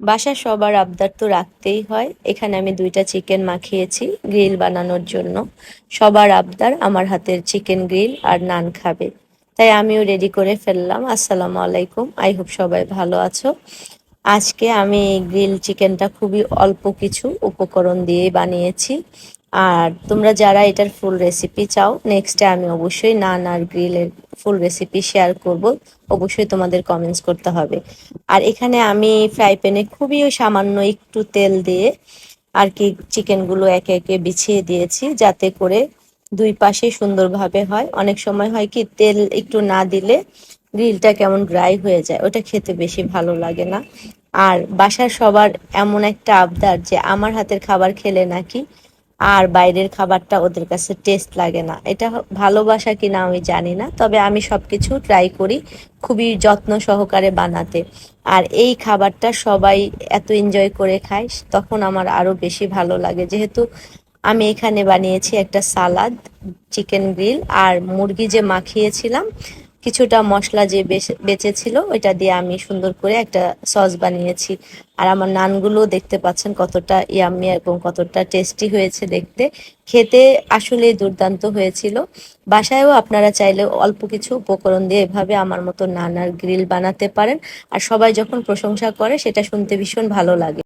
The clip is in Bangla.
বাসার সবার আবদার তো রাখতেই হয়। এখানে আমি 2টা চিকেন মাখিয়েছি গ্রিল বানানোর জন্য। সবার আবদার আমার হাতের চিকেন গ্রিল আর নান খাবে, তাই আমিও রেডি করে ফেললাম। আসসালামু আলাইকুম, আই হোপ সবাই ভালো আছো। আজকে আমি গ্রিল চিকেনটা খুবই অল্প কিছু উপকরণ দিয়েই বানিয়েছি। আর তোমরা যারা এটার ফুল রেসিপি চাও, নেক্সটে আমি অবশ্যই নান আর গ্রিলের ফুল রেসিপি শেয়ার করব। অবশ্যই তোমাদের কমেন্টস করতে হবে। আর এখানে আমি ফ্রাই প্যানে খুবই ওই সামান্য একটু তেল দিয়ে আর কি চিকেনগুলো একে একে বিছিয়ে দিয়েছি, যাতে করে দুই পাশে সুন্দরভাবে হয়। অনেক সময় হয় কি তেল একটু না দিলে গ্রিলটা কেমন ড্রাই হয়ে যায়, ওটা খেতে বেশি ভালো লাগে না। আর বাসার সবার এমন একটা আবদার যে আমার হাতের খাবার খেলে নাকি আর বাইরের খাবারটা ওদের কাছে টেস্ট লাগে না। এটা ভালোবাসা কিনা আমি জানি না, তবে আমি সবকিছু ট্রাই করি খুবই যত্ন সহকারে বানাতে। আর এই খাবারটা সবাই এত এনজয় করে খায়, তখন আমার আরো বেশি ভালো লাগে। যেহেতু আমি এখানে বানিয়েছি একটা সালাদ, চিকেন গ্রিল আর মুরগি যে মাখিয়েছিলাম, কিছুটা মশলা যে বেঁচে ছিল ওইটা দিয়ে আমি সুন্দর করে একটা সস বানিয়েছি। আর আমার নানগুলো দেখতে পাচ্ছেন কতটা ইয়াম্মি এবং কতটা টেস্টি হয়েছে দেখতে। খেতে আসলে দুর্দান্ত হয়েছিল। বাসায়ও আপনারা চাইলে অল্প কিছু উপকরণ দিয়ে এভাবে আমার মতো নান আর গ্রিল বানাতে পারেন। আর সবাই যখন প্রশংসা করে সেটা শুনতে ভীষণ ভালো লাগে।